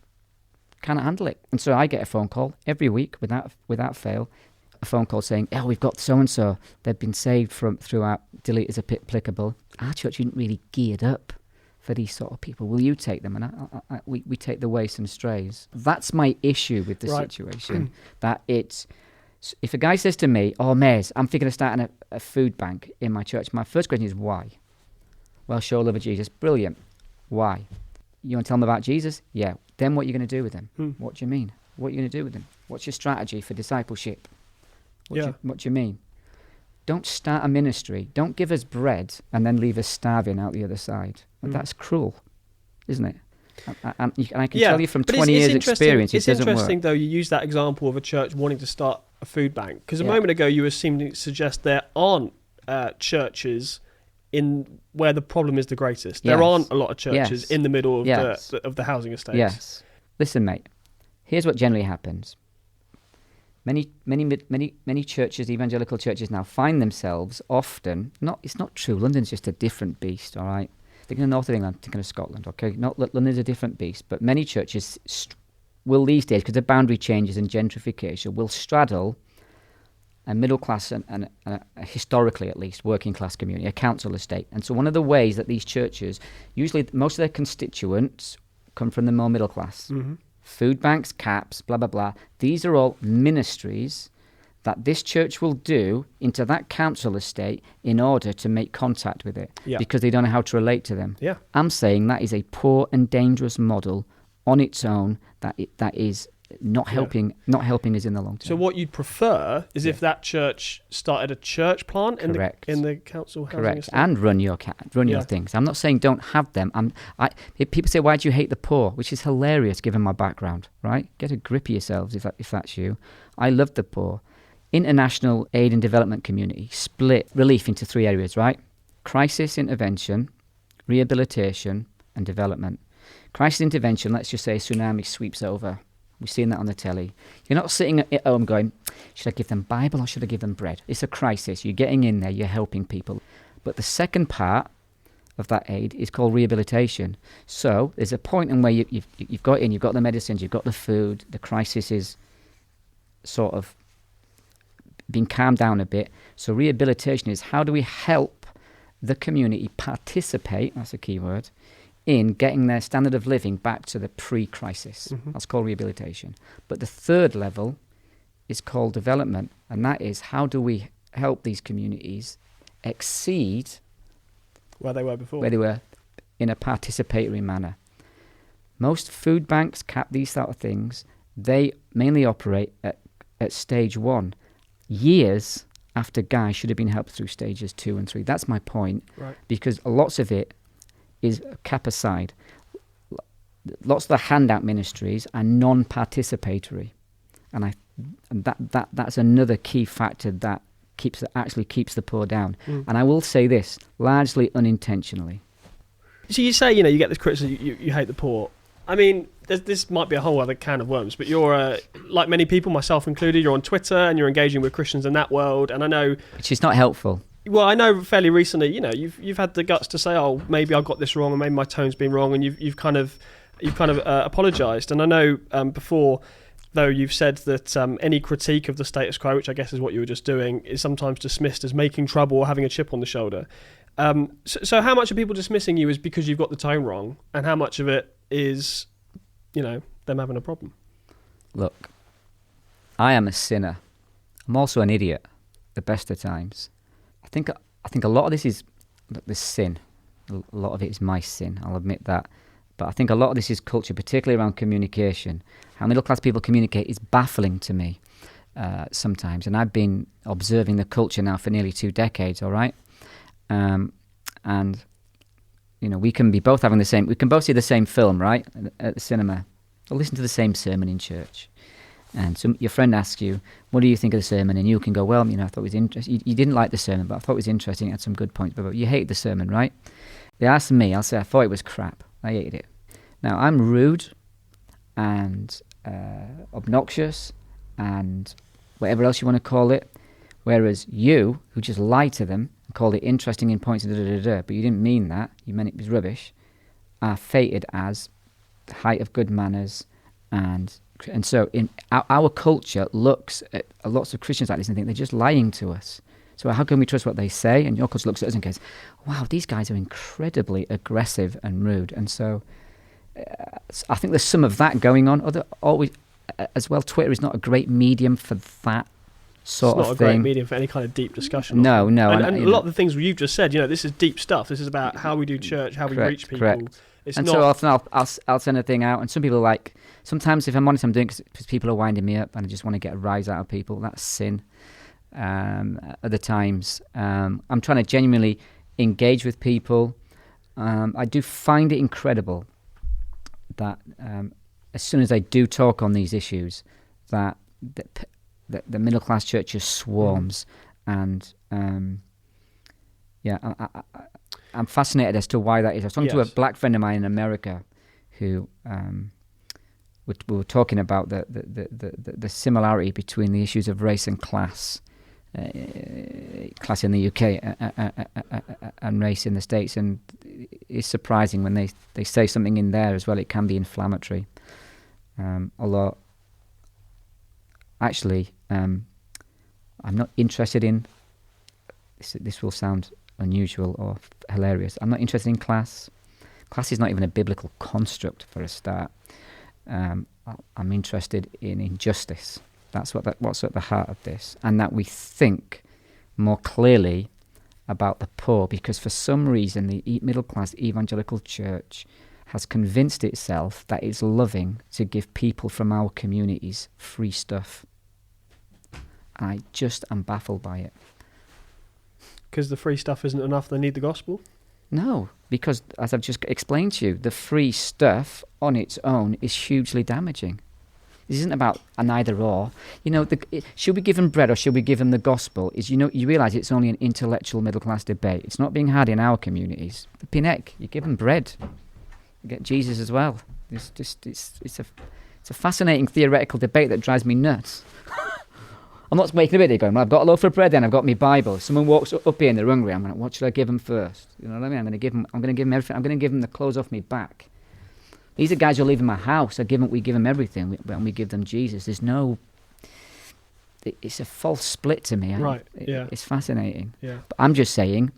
cannot handle it. And so I get a phone call every week without fail, a phone call saying, we've got so-and-so, they've been saved through our delete as applicable. Our church isn't really geared up for these sort of people. Will you take them? And we take the waste and strays. That's my issue with the situation. That it's, if a guy says to me, Mez, I'm thinking of starting a food bank in my church, my first question is, why? Well, show love of Jesus. Brilliant. Why? You want to tell them about Jesus? Yeah. Then what are you going to do with them? What do you mean? What are you going to do with them? What's your strategy for discipleship? What do you mean? Don't start a ministry. Don't give us bread and then leave us starving out the other side. That's cruel, isn't it? And I can tell you from 20 years experience, it doesn't work. It's interesting, though, you use that example of a church wanting to start a food bank. Because a moment ago, you were seeming to suggest there aren't churches in where the problem is the greatest. There aren't a lot of churches in the middle of the housing estates. Yes. Listen, mate, here's what generally happens. Many churches, evangelical churches now, find themselves often, it's not true, London's just a different beast, all right? Thinking of North of England, thinking of Scotland, okay? London's a different beast, but many churches will these days, because the boundary changes and gentrification, will straddle a middle class and a historically at least working class community, a council estate. And so one of the ways that these churches, usually most of their constituents come from the more middle class. Food banks, CAPs, blah, blah, blah. These are all ministries that this church will do into that council estate in order to make contact with it, because they don't know how to relate to them. Yeah. I'm saying that is a poor and dangerous model on its own that is not helping us in the long term. So what you'd prefer is if that church started a church plant in the council housing Correct. estate? And run your things. I'm not saying don't have them. If people say, why do you hate the poor? Which is hilarious given my background, right? Get a grip of yourselves if that's you. I love the poor. International aid and development community split relief into 3 areas, right? Crisis intervention, rehabilitation, and development. Crisis intervention, let's just say a tsunami sweeps over. We've seen that on the telly. You're not sitting at home going, should I give them Bible or should I give them bread? It's a crisis. You're getting in there. You're helping people. But the second part of that aid is called rehabilitation. So there's a point in where you've got the medicines, you've got the food, the crisis is sort of being calmed down a bit. So rehabilitation is how do we help the community participate, that's a key word, in getting their standard of living back to the pre-crisis. Mm-hmm. That's called rehabilitation. But the third level is called development, and that is how do we help these communities exceed where they were before, where they were in a participatory manner. Most food banks cap these sort of things. They mainly operate at stage 1, years after guys should have been helped through stages 2 and 3. That's my point, right? Because lots of it is cap aside. Lots of the handout ministries are non-participatory, and that's another key factor that keeps the poor down. And I will say this, largely unintentionally. So you say, you get this criticism, you hate the poor. I mean, this might be a whole other can of worms, but you're, like many people, myself included, you're on Twitter and you're engaging with Christians in that world, and I know... Which is not helpful. Well, I know fairly recently, you've had the guts to say, oh, maybe I got this wrong, or maybe my tone's been wrong, and you've kind of apologised. And I know before, though, you've said that any critique of the status quo, which I guess is what you were just doing, is sometimes dismissed as making trouble or having a chip on the shoulder. So how much are people dismissing you is because you've got the tone wrong, and how much of it is, them having a problem? Look, I am a sinner. I'm also an idiot, the best of times. I think a lot of this is this sin. A lot of it is my sin, I'll admit that. But I think a lot of this is culture, particularly around communication. How middle class people communicate is baffling to me sometimes. And I've been observing the culture now for nearly 2 decades, all right? And we can be both having we can both see the same film, right, at the cinema, or listen to the same sermon in church. And so your friend asks you, what do you think of the sermon? And you can go, well, I thought it was interesting. You didn't like the sermon, but I thought it was interesting. It had some good points. But you hate the sermon, right? They ask me, I'll say, I thought it was crap. I hated it. Now, I'm rude and obnoxious and whatever else you want to call it. Whereas you, who just lied to them and called it interesting in points, but you didn't mean that, you meant it was rubbish, are fated as the height of good manners. And so in our culture looks at lots of Christians like this and think they're just lying to us. So how can we trust what they say? And your culture looks at us and goes, wow, these guys are incredibly aggressive and rude. And so I think there's some of that going on. As well, Twitter is not a great medium for that sort of thing. It's not a great medium for any kind of deep discussion. No. And a lot of the things you've just said, this is deep stuff. This is about how we do church, how we reach people. Correct. So often I'll send a thing out, and some people are like, sometimes if I'm honest, I'm doing it because people are winding me up and I just want to get a rise out of people. That's sin. Other times, I'm trying to genuinely engage with people. I do find it incredible that as soon as I do talk on these issues, that the middle class church just swarms, and I'm fascinated as to why that is. I was talking to a black friend of mine in America who we were talking about the similarity between the issues of race and class in the UK and race in the States, and it's surprising when they say something in there as well. It can be inflammatory. Although, actually, I'm not interested in this will sound unusual or hilarious. I'm not interested in class. Class is not even a biblical construct for a start. I'm interested in injustice. That's what's at the heart of this. And that we think more clearly about the poor, because for some reason the middle-class evangelical church has convinced itself that it's loving to give people from our communities free stuff. And I just am baffled by it. Because the free stuff isn't enough, they need the gospel? No, because as I've just explained to you, the free stuff on its own is hugely damaging. This isn't about an either or. You know, should we give them bread or should we give them the gospel? You realise it's only an intellectual middle class debate. It's not being had in our communities. The Pinec, you give them bread, you get Jesus as well. It's a fascinating theoretical debate that drives me nuts. I'm not making a bit of it going, well, I've got a loaf of bread then, I've got my Bible. Someone walks up here and they're hungry. I'm like, what should I give them first? You know what I mean? I'm going to give them everything. I'm going to give them the clothes off my back. These are guys who live in my house. We give them everything, and we give them Jesus. There's no... It's a false split to me. Right, yeah. It's fascinating. Yeah. But I'm just saying,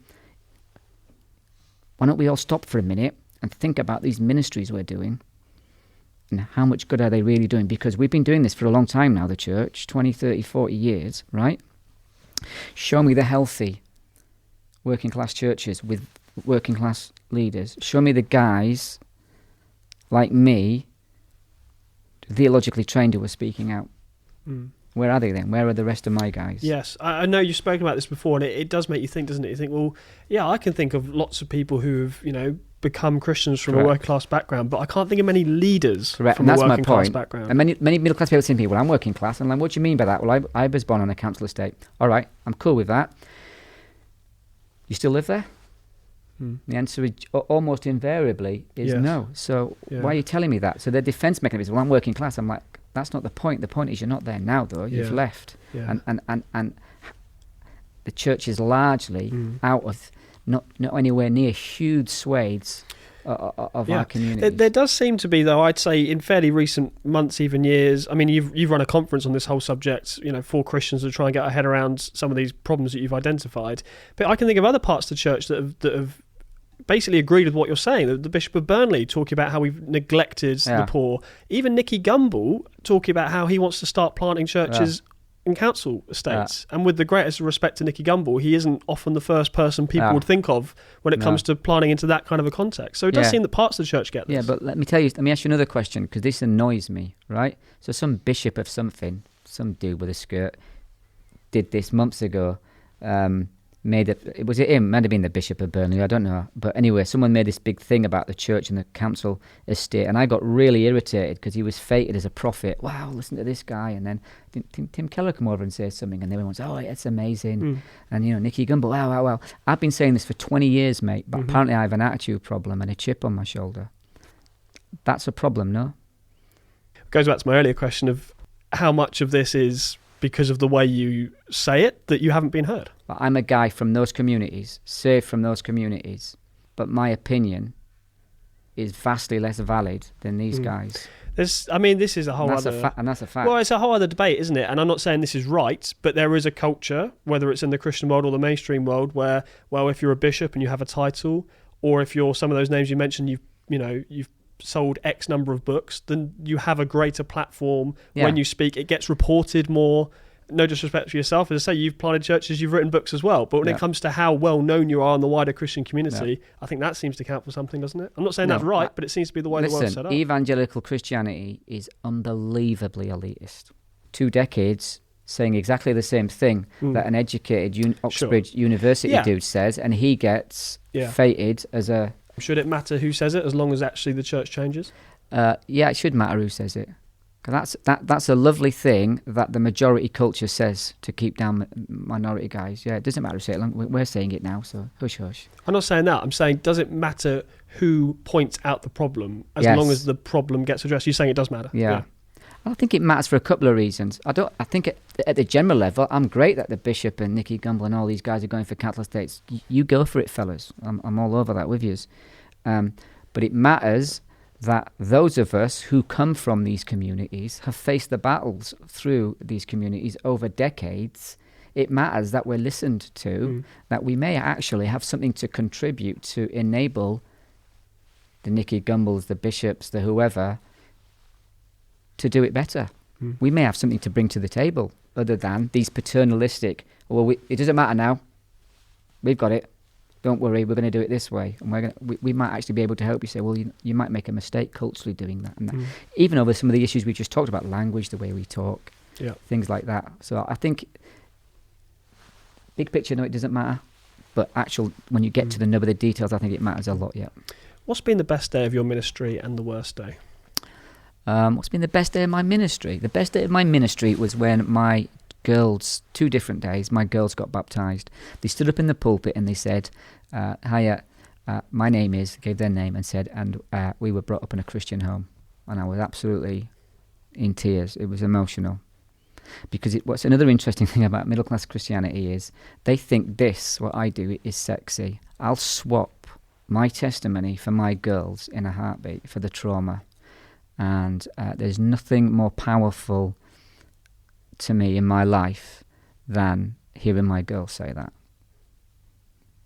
why don't we all stop for a minute and think about these ministries we're doing and how much good are they really doing? Because we've been doing this for a long time now, the church, 20, 30, 40 years, right? Show me the healthy working class churches with working class leaders. Show me the guys like me, theologically trained, who are speaking out. Where are they then? Where are the rest of my guys? Yes, I know you've spoken about this before, and it does make you think, doesn't it? You think, well, yeah, I can think of lots of people who've, become Christians from a working class background, but I can't think of many leaders from and that's a working my point. class background. And many middle class people say to me, well, I'm working class. And I'm like, what do you mean by that? Well, I was born on a council estate. All right, I'm cool with that. You still live there? The answer is almost invariably is no. So why are you telling me that? So their defence mechanism, well, I'm working class. I'm like, that's not the point. The point is you're not there now, though. You've left. Yeah. And the church is largely out of, not anywhere near huge swathes of our community. There does seem to be, though, I'd say in fairly recent months, even years. I mean, you've run a conference on this whole subject, for Christians to try and get our head around some of these problems that you've identified. But I can think of other parts of the church that have basically agreed with what you're saying. The Bishop of Burnley talking about how we've neglected the poor. Even Nicky Gumbel talking about how he wants to start planting churches in council estates. And with the greatest respect to Nicky Gumbel, he isn't often the first person people would think of when it comes to planting into that kind of a context. So it does seem that parts of the church get this. Yeah, but let me ask you another question, because this annoys me, right? So some bishop of something, some dude with a skirt, did this months ago. Was it him? Might have been the Bishop of Burnley, I don't know. But anyway, someone made this big thing about the church and the council estate, and I got really irritated because he was feted as a prophet. Wow, listen to this guy. And then Tim Keller come over and say something, and everyone says, oh, it's amazing. And, Nicky Gumbel, wow. I've been saying this for 20 years, mate, but apparently I have an attitude problem and a chip on my shoulder. That's a problem, no? It goes back to my earlier question of how much of this is because of the way you say it that you haven't been heard. But I'm a guy from those communities, saved from those communities, but my opinion is vastly less valid than these guys. This is a whole and other... and that's a fact. Well, it's a whole other debate, isn't it? And I'm not saying this is right, but there is a culture, whether it's in the Christian world or the mainstream world, where, well, if you're a bishop and you have a title, or if you're some of those names you mentioned, you've sold X number of books, then you have a greater platform when you speak. It gets reported more. No disrespect for yourself, as I say, you've planted churches, you've written books as well. But when it comes to how well known you are in the wider Christian community, I think that seems to count for something, doesn't it? I'm not saying that's right, but it seems to be the way the world's set up. Evangelical Christianity is unbelievably elitist. 2 decades saying exactly the same thing that an educated Oxford University dude says, and he gets feted as a... Should it matter who says it, as long as actually the church changes? It should matter who says it. That's a lovely thing that the majority culture says to keep down minority guys. Yeah, it doesn't matter who say it. We're saying it now, so hush hush. I'm not saying that. I'm saying, does it matter who points out the problem as long as the problem gets addressed? You're saying it does matter? Yeah. I think it matters for a couple of reasons. I think at the general level, I'm great that the Bishop and Nicky Gumbel and all these guys are going for council estates. You go for it, fellas. I'm all over that with yous. But it matters that those of us who come from these communities have faced the battles through these communities over decades. It matters that we're listened to, that we may actually have something to contribute to enable the Nicky Gumbels, the bishops, the whoever, to do it better. We may have something to bring to the table other than these paternalistic, it doesn't matter now. We've got it. Don't worry, we're going to do it this way. And we might actually be able to help you say, well, you might make a mistake culturally doing that. And that. Even over some of the issues we just talked about, language, the way we talk, things like that. So I think, big picture, no, it doesn't matter. But when you get to the nub of the details, I think it matters a lot, What's been the best day of your ministry and the worst day? What's been the best day of my ministry? The best day of my ministry was when my girls, 2 different days, my girls got baptised. They stood up in the pulpit and they said, hiya, my name is, gave their name and said, and we were brought up in a Christian home. And I was absolutely in tears. It was emotional. Because what's another interesting thing about middle-class Christianity is they think what I do, is sexy. I'll swap my testimony for my girls in a heartbeat for the trauma. And there's nothing more powerful to me in my life than hearing my girls say that,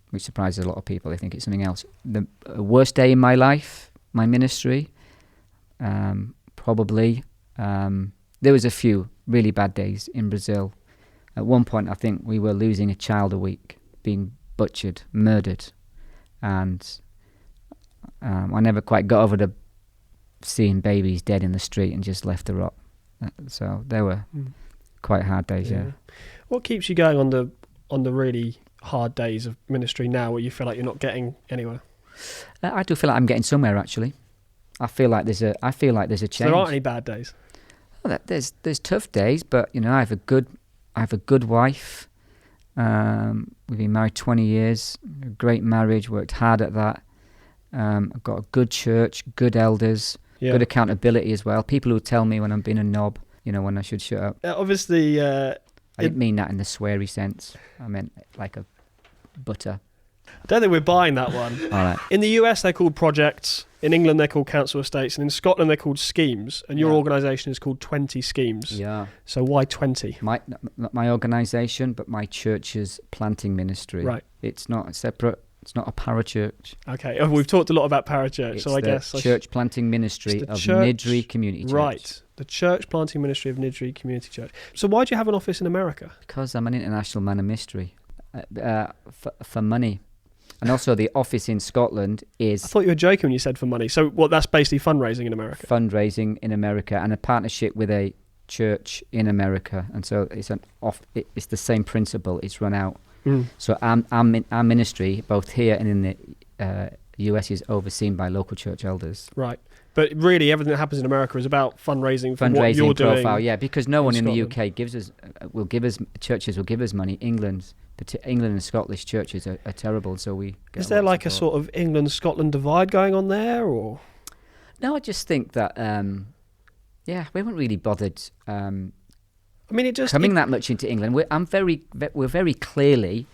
which surprises a lot of people. They think it's something else. The worst day in my life, my ministry, probably, there was a few really bad days in Brazil. At one point, I think we were losing a child a week, being butchered, murdered, and I never quite got over the seeing babies dead in the street and just left to rot. So they were quite hard days, What keeps you going on the really hard days of ministry now, where you feel like you're not getting anywhere? I do feel like I'm getting somewhere. Actually, I feel like there's a change. So there aren't any bad days. Well, there's tough days, but I have a good wife. We've been married 20 years. A great marriage. Worked hard at that. I've got a good church, good elders, good accountability as well. People who tell me when I'm being a knob, when I should shut up. Obviously, I didn't mean that in the sweary sense. I meant like a butter. I don't think we're buying that one. All right. In the US, they're called projects. In England, they're called council estates. And in Scotland, they're called schemes. And your organisation is called 20 Schemes. Yeah. So why 20? My organisation, but my church's planting ministry. Right. It's not separate. It's not a parachurch. Okay. We've talked a lot about parachurch. It's so I guess church planting ministry of Nidri Community Church. Right. The church planting ministry of Nidri Community Church. So why do you have an office in America? Because I'm an international man of mystery. For money. And also the office in Scotland is... I thought you were joking when you said for money. So that's basically fundraising in America? Fundraising in America and a partnership with a church in America. And so it's the same principle. It's run out. So our ministry, both here and in the US, is overseen by local church elders. Right. But really, everything that happens in America is about fundraising for what you're profile, doing. Because no one in the UK churches will give us money. England and Scottish churches are terrible, so we get Is there like a sort of England-Scotland divide going on there, or? No, I just think that, we haven't really bothered coming that much into England. We're very clearly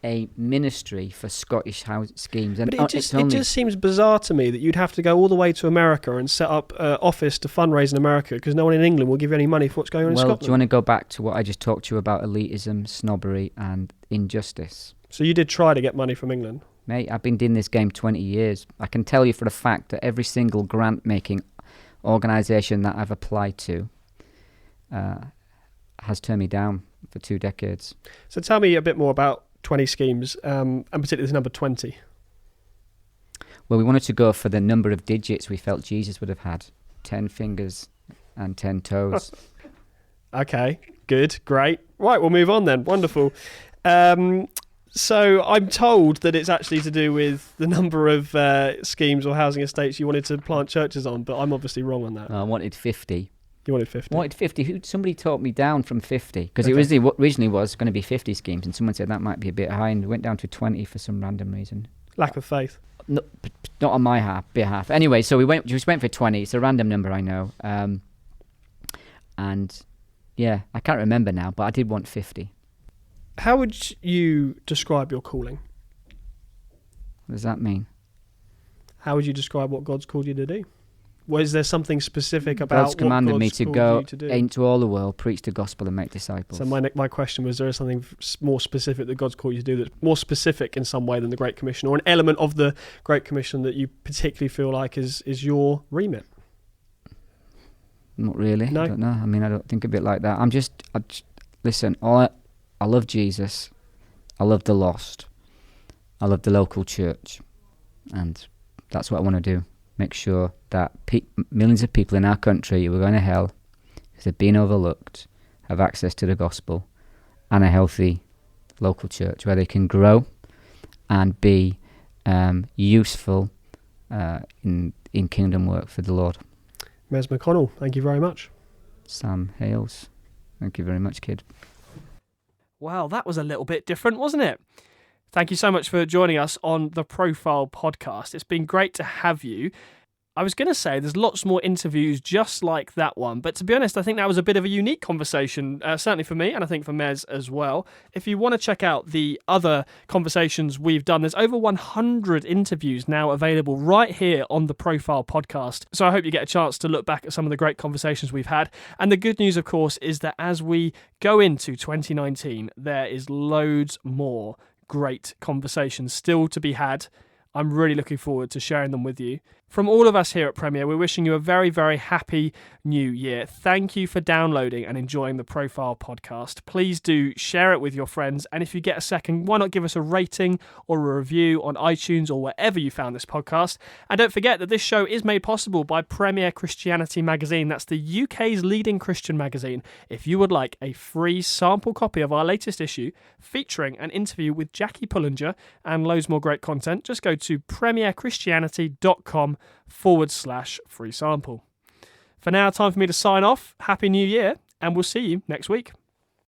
a ministry for Scottish house schemes. And but it just seems bizarre to me that you'd have to go all the way to America and set up an office to fundraise in America, because no one in England will give you any money for what's going on in Scotland. Well, do you want to go back to what I just talked to you about, elitism, snobbery and injustice? So you did try to get money from England? Mate, I've been doing this game 20 years. I can tell you for a fact that every single grant-making organisation that I've applied to has turned me down for 2 decades. So tell me a bit more about 20 schemes, and particularly the number 20. Well, we wanted to go for the number of digits we felt Jesus would have had. 10 fingers and 10 toes. Okay, good, great. Right, we'll move on then. Wonderful. So I'm told that it's actually to do with the number of schemes or housing estates you wanted to plant churches on, but I'm obviously wrong on that. I wanted 50. You wanted 50? I wanted 50. Somebody talked me down from 50, because it originally was going to be 50 schemes, and someone said that might be a bit high, and went down to 20 for some random reason. Lack of faith. No, not on my behalf. Anyway, so we just went for 20. It's a random number, I know. And yeah, I can't remember now, but I did want 50. How would you describe your calling? What does that mean? How would you describe what God's called you to do? Was there something specific about God's commanded me to go to into all the world, preach the gospel and make disciples. So my question was, there something more specific that God's called you to do that's more specific in some way than the Great Commission, or an element of the Great Commission that you particularly feel like is your remit? Not really. No? I don't know. I mean, I don't think a bit like that. Listen, I love Jesus. I love the lost. I love the local church. And that's what I want to do. Make sure that millions of people in our country who are going to hell, because they've been overlooked, have access to the gospel and a healthy local church where they can grow and be useful in kingdom work for the Lord. Mez Mcconnell, thank you very much. Sam Hales, thank you very much, kid. Wow, that was a little bit different, wasn't it? Thank you so much for joining us on the Profile podcast. It's been great to have you. I was going to say there's lots more interviews just like that one, but to be honest, I think that was a bit of a unique conversation, certainly for me, and I think for Mez as well. If you want to check out the other conversations we've done, there's over 100 interviews now available right here on the Profile podcast. So I hope you get a chance to look back at some of the great conversations we've had. And the good news, of course, is that as we go into 2019, there is loads more great conversations still to be had. I'm really looking forward to sharing them with you. From all of us here at Premier, we're wishing you a very, very happy new year. Thank you for downloading and enjoying the Profile podcast. Please do share it with your friends. And if you get a second, why not give us a rating or a review on iTunes or wherever you found this podcast. And don't forget that this show is made possible by Premier Christianity magazine. That's the UK's leading Christian magazine. If you would like a free sample copy of our latest issue featuring an interview with Jackie Pullinger and loads more great content, just go to premierchristianity.com/free sample. For now, time for me to sign off. Happy New Year, and we'll see you next week.